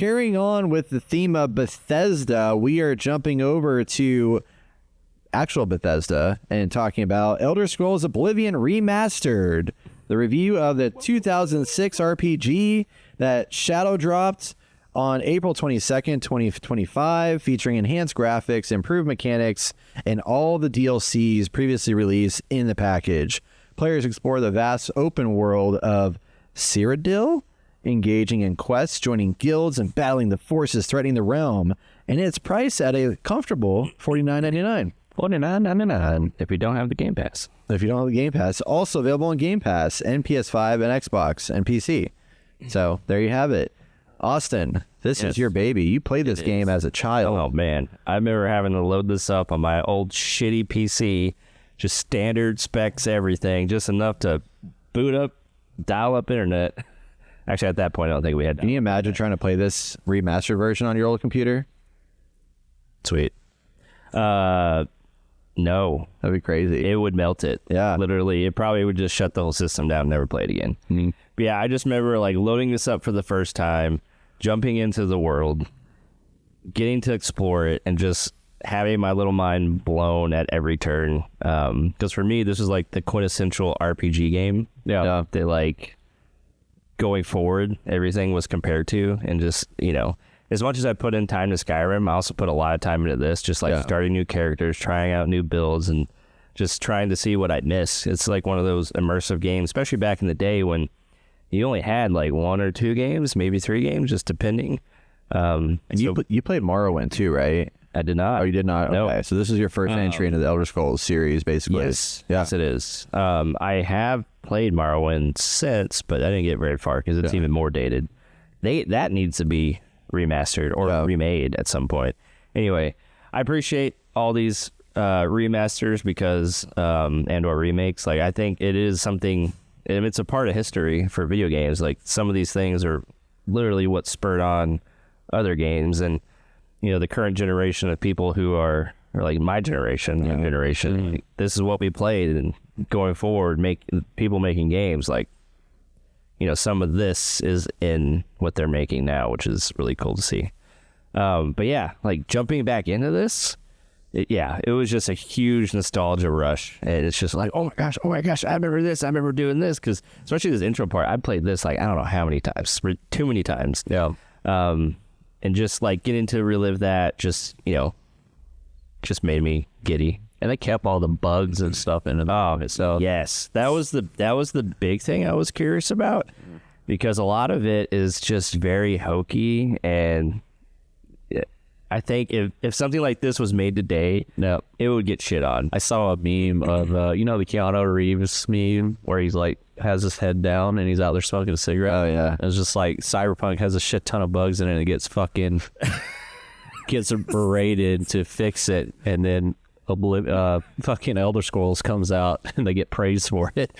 carrying on with the theme of Bethesda, we are jumping over to actual Bethesda and talking about Elder Scrolls Oblivion Remastered, the review of the 2006 RPG that shadow dropped on April 22nd, 2025, featuring enhanced graphics, improved mechanics, and all the DLCs previously released in the package. Players explore the vast open world of Cyrodiil, engaging in quests, joining guilds, and battling the forces threatening the realm. And it's priced at a comfortable $49.99. $49.99 if you don't have the Game Pass. If you don't have the Game Pass. Also available on Game Pass and PS5 and Xbox and PC. So there you have it. Austin, this is your baby. You played this game as a child. Oh, man. I remember having to load this up on my old shitty PC. Just standard specs, everything. Just enough to boot up, dial up internet. Actually, at that point, I don't think we had. Can you imagine trying to play this remastered version on your old computer? Sweet. No. That'd be crazy. It would melt it. Yeah. Literally. It probably would just shut the whole system down and never play it again. Mm-hmm. But yeah, I just remember like loading this up for the first time, jumping into the world, getting to explore it, and just having my little mind blown at every turn. Because for me, this was like the quintessential RPG game. Yeah. They like going forward, everything was compared to, and just, you know, as much as I put in time to Skyrim, I also put a lot of time into this, just like starting new characters, trying out new builds, and just trying to see what I'd miss. It's like one of those immersive games, especially back in the day when you only had like 1 or 2 games, maybe 3 games, just depending. And you played Morrowind too, right? I did not. Oh, you did not? No. Okay, so this is your first entry into the Elder Scrolls series, basically. Yes, yes it is. I have played Morrowind since, but I didn't get very far because it's even more dated. That needs to be remastered or remade at some point. Anyway, I appreciate all these remasters because and or remakes. Like, I think it is something, it's a part of history for video games. Like, some of these things are literally what spurred on other games, and you know, the current generation of people who are like my generation, like, this is what we played, and going forward, people making games, like, you know, some of this is in what they're making now, which is really cool to see. But yeah, like jumping back into this, it was just a huge nostalgia rush, and it's just like, oh my gosh, I remember this, I remember doing this, because especially this intro part, I played this like I don't know how many times, too many times. And just like getting to relive that, just, you know, just made me giddy. And they kept all the bugs and stuff in it. Oh, so yes, that was the big thing I was curious about, because a lot of it is just very hokey, and I think if something like this was made today, it would get shit on. I saw a meme of you know, the Keanu Reeves meme where he's like has his head down and he's out there smoking a cigarette. Oh yeah, it's just like Cyberpunk has a shit ton of bugs in it, and it gets fucking gets berated to fix it, and then fucking Elder Scrolls comes out and they get praised for it.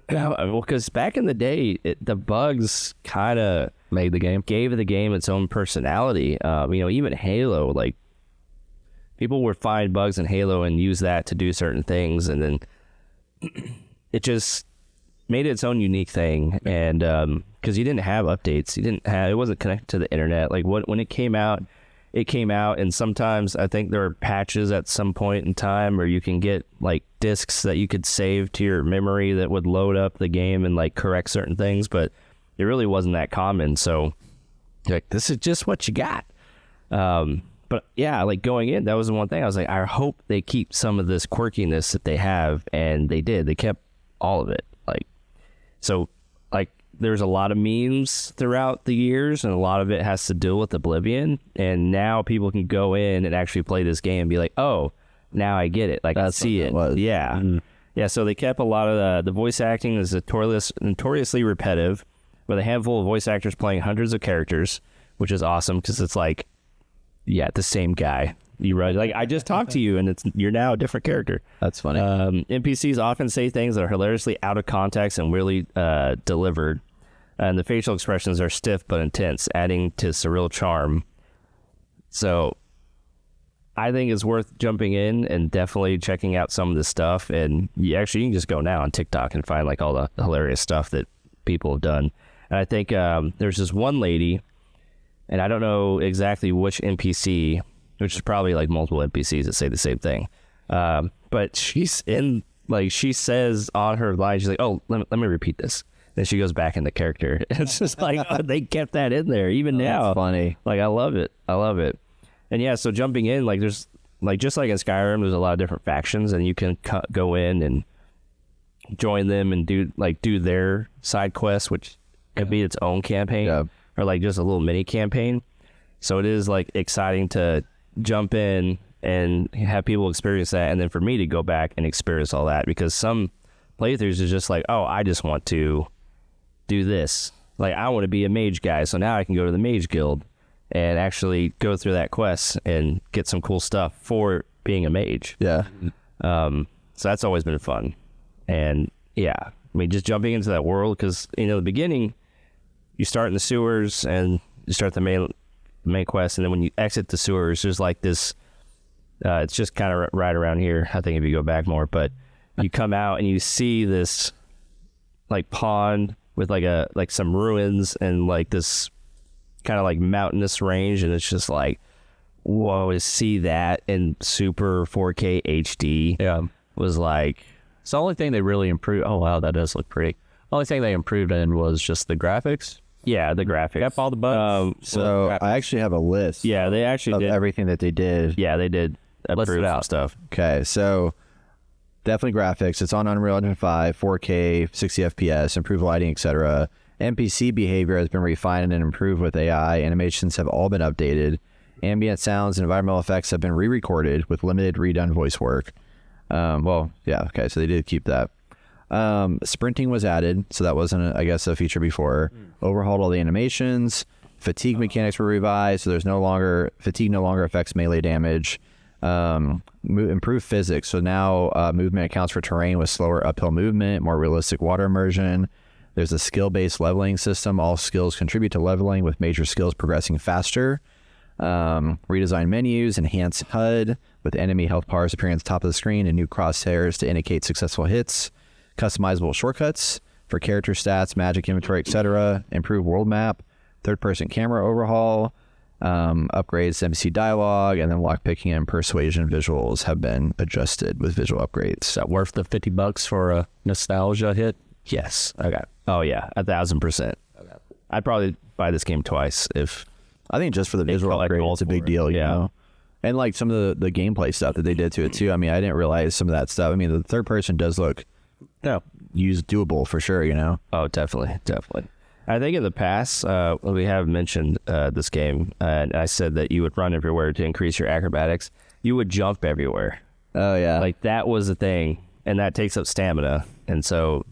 Well, because back in the day, the bugs kind of made the game, gave the game its own personality. You know, even Halo, like, people would find bugs in Halo and use that to do certain things, and then it just made its own unique thing. And because you didn't have updates, it wasn't connected to the internet. Like, when it came out, and sometimes I think there were patches at some point in time where you can get like discs that you could save to your memory that would load up the game and like correct certain things, but it really wasn't that common. So like, this is just what you got. But yeah, like going in, that was the one thing I was like, I hope they keep some of this quirkiness that they have, and they did. They kept all of it. Like, so like, there's a lot of memes throughout the years, and a lot of it has to deal with Oblivion, and now people can go in and actually play this game and be like, oh, now I get it. Like, I see it. Yeah. Yeah, so they kept a lot of the voice acting is notoriously repetitive, with a handful of voice actors playing hundreds of characters, which is awesome, because it's like, yeah, the same guy. Like, I just talked to you, and you're now a different character. That's funny. NPCs often say things that are hilariously out of context and really delivered. And the facial expressions are stiff but intense, adding to surreal charm. So I think it's worth jumping in and definitely checking out some of this stuff. And you can just go now on TikTok and find like all the hilarious stuff that people have done. And I think there's this one lady and I don't know exactly which NPC, which is probably like multiple NPCs that say the same thing. But she's in, like, she says on her line, she's like, oh, let me repeat this. Then she goes back into character. It's just like, oh, they kept that in there even now. That's funny. Like, I love it. And yeah, so jumping in, like, there's, like, just like in Skyrim, there's a lot of different factions, and you can go in and join them and do their side quests, which could be its own campaign, or like just a little mini campaign. So it is like exciting to jump in and have people experience that, and then for me to go back and experience all that, because some playthroughs is just like, oh, I just want to do this. Like, I want to be a mage guy, so now I can go to the mage guild and actually go through that quest and get some cool stuff for being a mage. Yeah. So that's always been fun. And yeah, I mean, just jumping into that world, because, you know, the beginning, you start in the sewers and you start the main quest, and then when you exit the sewers, there's like this, it's just kind of right around here, I think, if you go back more, but you come out and you see this like pond with like some ruins and like this kind of like mountainous range, and it's just like, whoa, to see that in super 4K HD was like, it's the only thing they really improved. Oh wow, that does look pretty. The only thing they improved in was just the graphics. yeah, the graphics. Yep, all the bugs. So I actually have a list. Yeah, they actually of did everything that they did. Yeah, they did improve some stuff. Okay, so definitely graphics. It's on Unreal Engine 5, 4K, 60 FPS, improved lighting, etc. NPC behavior has been refined and improved with AI. Animations have all been updated. Ambient sounds and environmental effects have been re-recorded with limited redone voice work. So they did keep that. Sprinting was added, so that wasn't, a feature before. Overhauled all the animations. Fatigue mechanics were revised, so fatigue no longer affects melee damage. Improved physics, so now movement accounts for terrain with slower uphill movement, more realistic water immersion. There's a skill-based leveling system. All skills contribute to leveling, with major skills progressing faster. Redesigned menus, enhanced HUD with enemy health bars appearing at the top of the screen and new crosshairs to indicate successful hits. Customizable shortcuts for character stats, magic inventory, etc. Improved world map. Third-person camera overhaul. Upgrades to NPC dialogue, and then lockpicking and persuasion visuals have been adjusted with visual upgrades. Is that worth the $50 for a nostalgia hit? Yes. Okay. Oh yeah, 1,000%. Okay. I'd probably buy this game twice if. I think just for the visual upgrade, it's a big deal, you know? And like some of the gameplay stuff that they did to it too. I mean, I didn't realize some of that stuff. I mean, the third person does look doable for sure, you know? Oh, definitely. I think in the past, we have mentioned this game, and I said that you would run everywhere to increase your acrobatics. You would jump everywhere. Oh, yeah. Like, that was the thing, and that takes up stamina. And so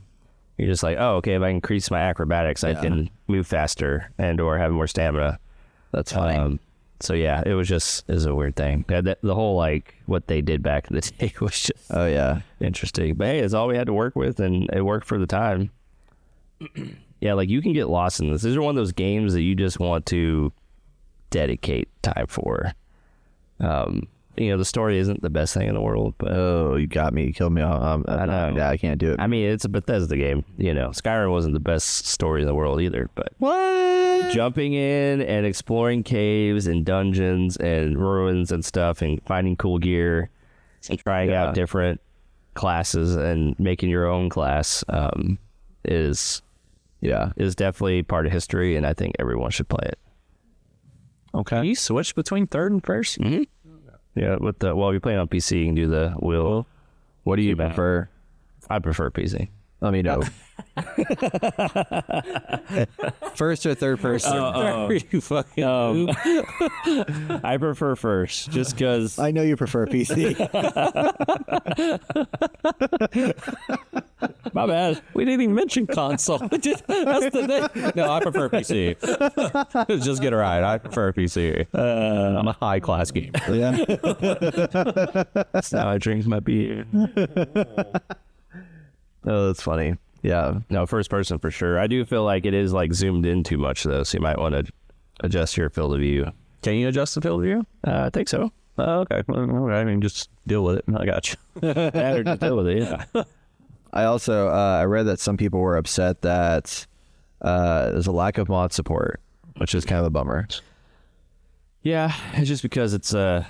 you're just like, oh, okay, if I increase my acrobatics, I can move faster and or have more stamina. That's funny. So yeah, it was a weird thing. The whole, like, what they did back in the day was just interesting. But hey, it's all we had to work with, and it worked for the time. Yeah, like, you can get lost in this. These are one of those games that you just want to dedicate time for. The story isn't the best thing in the world, but you got me. You killed me. I know. Yeah, I can't do it. I mean, it's a Bethesda game. Skyrim wasn't the best story in the world either, but what? Jumping in and exploring caves and dungeons and ruins and stuff and finding cool gear and trying out different classes and making your own class is definitely part of history, and I think everyone should play it. Okay. Can you switch between third and first? Mm-hmm. Yeah, if you're playing on PC, you can do the wheel. What do you prefer? I prefer PC. Let me know. First or third person? You fucking I prefer first, just because. I know you prefer PC. My bad. We didn't even mention console. That's the thing. No, I prefer PC. Just get it right. I prefer PC. I'm a high class gamer. Yeah. That's how I drink my beer. Oh, that's funny. Yeah. No, first person for sure. I do feel like it is like zoomed in too much though, so you might want to adjust your field of view. Can you adjust the field of view? I think so. Okay. Well, I mean, just deal with it. I got you. Just deal with it. Yeah. I also I read that some people were upset that there's a lack of mod support, which is kind of a bummer. Yeah, it's just because it's I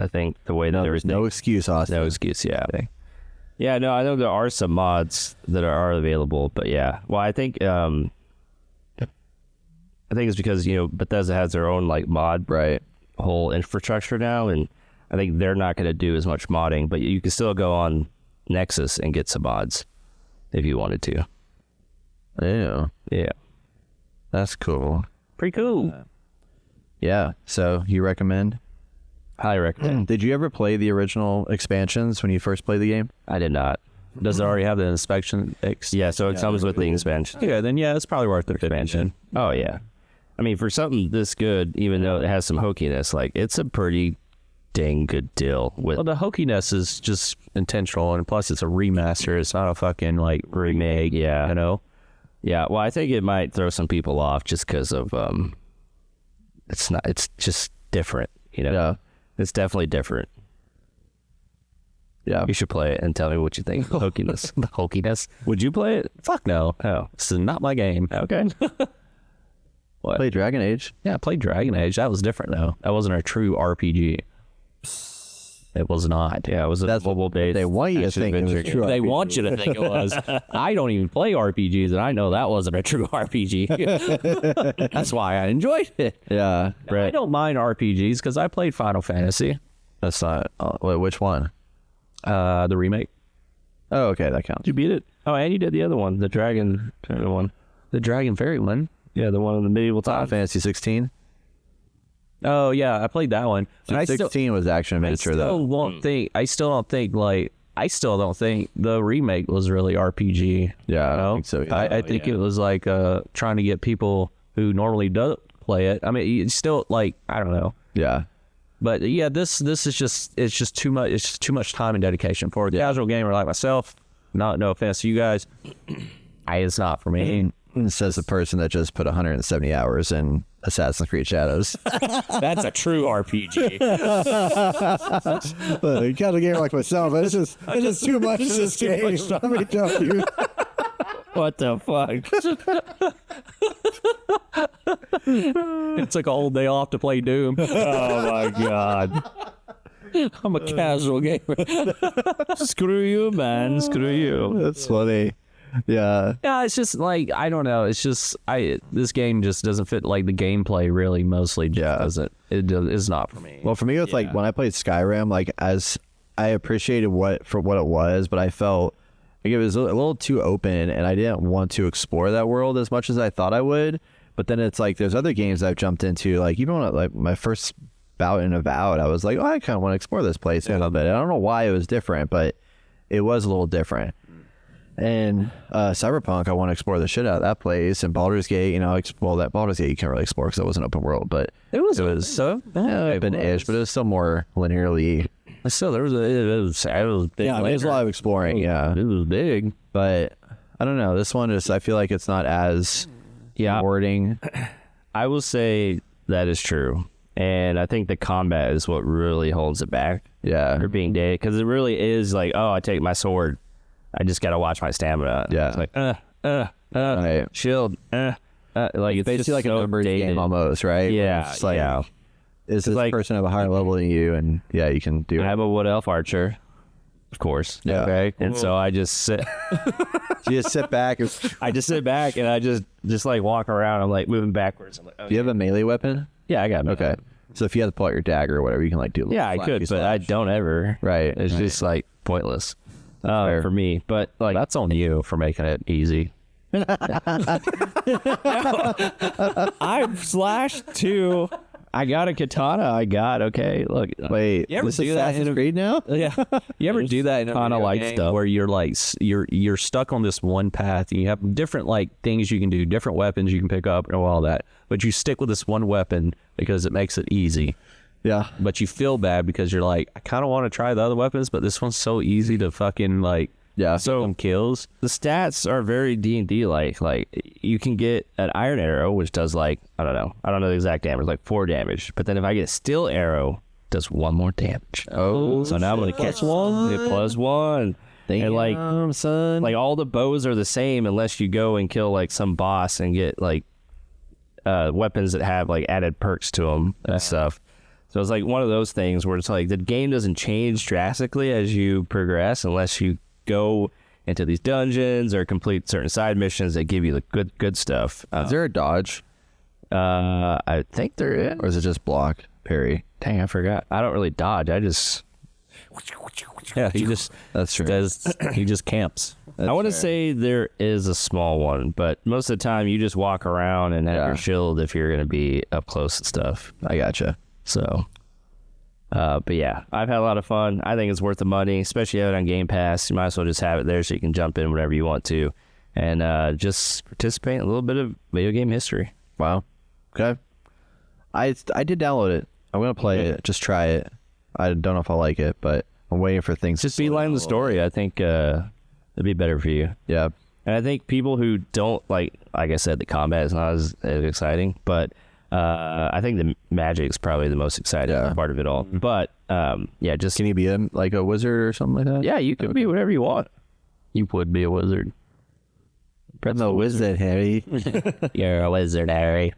think the way that there's everything. no excuse, Austin. No excuse, yeah. Yeah, no, I know there are some mods that are available, but yeah. Well, I think it's because, Bethesda has their own like mod whole infrastructure now, and I think they're not going to do as much modding, but you can still go on Nexus and get some mods if you wanted to. Yeah. Yeah. That's cool. Pretty cool. Yeah. So you recommend? Highly recommend. Did you ever play the original expansions when you first played the game? I did not. Does it already have the inspection? Yeah, so it comes with the expansion. Yeah, then yeah, it's probably worth the expansion. Oh, yeah. I mean, for something this good, even though it has some hokiness, like, it's a pretty dang good deal. Well, the hokiness is just intentional, and plus it's a remaster. It's not a fucking, like, remake, Yeah. you know? Yeah, well, I think it might throw some people off just because of, it's just different, Yeah. It's definitely different. Yeah. You should play it and tell me what you think. The hokiness. The hokiness. Would you play it? Fuck no. Oh. This is not my game. Okay. What? Play Dragon Age. Yeah, I played Dragon Age. That was different, though. That wasn't a true RPG. It was not. Yeah, it was a mobile-based. They want you to action think it was adventure true. They want you to think it was. I don't even play RPGs, and I know that wasn't a true RPG. That's why I enjoyed it. Yeah. I don't mind RPGs because I played Final Fantasy, That's not. Wait, which one? the remake. Oh, okay. That counts. Did you beat it? Oh, and you did the other one, the Dragon one. The Dragon Fairy one. Yeah, the one in the medieval Final time. Fantasy 16. Oh yeah, I played that one. So And 16 was action adventure I though. still don't think the remake was really RPG. Yeah, I you know? don't think so either. I think it was like trying to get people who normally don't play it. I mean, it's still like, I don't know. Yeah. But yeah, this is just too much. It's just too much time and dedication for a casual gamer like myself. No offense to you guys, it's not for me. Says the person that just put 170 hours in Assassin's Creed Shadows. That's a true RPG. But a casual gamer like myself, it's just too much in this game. Let me tell you. What the fuck? It took a whole day off to play Doom. Oh my god. I'm a casual gamer. Screw you, man. Screw you. That's funny. Yeah. Yeah, it's just like, I don't know. It's just this game just doesn't fit. Like the gameplay really mostly just doesn't. It's not for me. Well, for me, it's like when I played Skyrim, like as I appreciated what it was, but I felt like it was a little too open, and I didn't want to explore that world as much as I thought I would. But then it's like there's other games I've jumped into, like even when like my first bout in Avowed, I was like, oh, I kind of want to explore this place a little bit. I don't know why it was different, but it was a little different. And Cyberpunk, I want to explore the shit out of that place. And Baldur's Gate, that Baldur's Gate you can't really explore because it was an open world, but it was so open-ish, but it was still more linearly. Still, it was big. Yeah, there's a lot of exploring. Yeah, It was big. but I don't know. This one is. I feel like it's not as rewarding. I will say that is true. And I think the combat is what really holds it back. Yeah, For being dead. Because it really is like, oh, I take my sword. I just got to watch my stamina. Yeah. It's like, right. shield, like it's Basically just like a so numbers dated. game almost, right? Yeah, It's like, yeah. Is this like- person have a higher level than you? And yeah, you can do I it. have a wood elf archer, of course. Yeah. Okay. And so I just sit. You just sit back. Do I just sit back and I just like walk around. I'm like moving backwards. I'm like, oh, you have a melee weapon? yeah, I got it. Okay. So if you have to pull out your dagger or whatever, you can like do a little Yeah, I flashy could, but slash. I don't ever. Right. It's just like pointless for me. But like, That's on you for making it easy. I slashed too. I got a katana. Okay. Look. Wait, You ever this do that Assassin's in a- Creed now? Yeah, you ever do that in a Kinda video like game stuff. where you're like you're stuck on this one path and you have different like things you can do, different weapons you can pick up and all that, but you stick with this one weapon because it makes it easy. Yeah. But you feel bad because you're like, I kind of want to try the other weapons, but this one's so easy to fucking like Yeah. get some kills. The stats are very D&D like. Like you can get an iron arrow, which does like I don't know the exact damage, like 4 damage. But then if I get a steel arrow, it does 1 more damage. Oh, So now I'm gonna catch one. It +1. And like son. all the bows are the same unless you go and kill like some boss and get like weapons that have like added perks to them and stuff. So it's like one of those things where it's like the game doesn't change drastically as you progress unless you go into these dungeons or complete certain side missions that give you the good stuff. Is there a dodge? I think there is. Or is it just block, parry? Dang, I forgot. I don't really dodge. I just... Yeah, he just That's true. he just camps. I want to say there is a small one, but most of the time you just walk around and have your shield if you're going to be up close and stuff. I gotcha. So, but yeah, I've had a lot of fun. I think it's worth the money, especially have it on Game Pass. You might as well just have it there so you can jump in whenever you want to and just participate in a little bit of video game history. Wow. Okay. I did download it. I'm going to play it, just try it. I don't know if I like it, but I'm waiting for things Just to slow down beeline a the little story. I think it'd be better for you. bit. Yeah. And I think people who don't like I said, the combat is not as exciting, but I think the magic is probably the most exciting part of it all. But yeah, just Can you be like a wizard or something like that? yeah, you can be whatever you want. You would be a wizard. I'm a wizard, Harry. You're a wizard, Harry.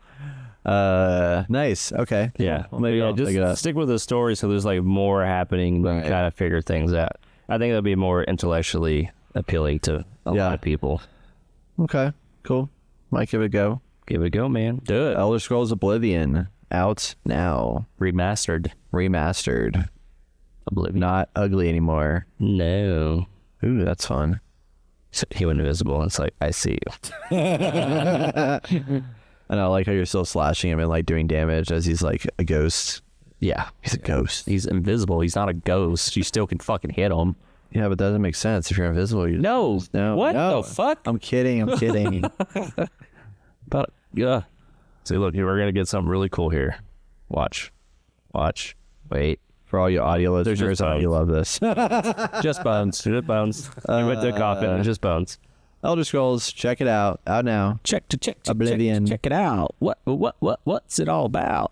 Nice. Okay. Yeah, Well, maybe yeah, I'll pick it up. just stick with the story so there's like more happening. You Right. can kind of figure things out. I think that'll be more intellectually appealing to a lot of people. Okay. Cool. Might give it a go. Give it a go, man. Do it. Elder Scrolls Oblivion out now. Remastered. Remastered. Oblivion. Not ugly anymore. No. Ooh, that's fun. He went invisible. And it's like, I see you. I know, I like how you're still slashing him and like doing damage as he's like a ghost. Yeah. He's a ghost. He's invisible. He's not a ghost. You still can fucking hit him. Yeah, but that doesn't make sense. If you're invisible, you No. no. What no. the fuck? I'm kidding. I'm kidding. But yeah. See, look, we're going to get something really cool here. Watch. Wait. For all you audio There's listeners, just I know you love this. Just bones. Just bones. You went to a coffin. It's just bones. Elder Scrolls, check it out. Out now. Check Oblivion. Check it out. What's it all about?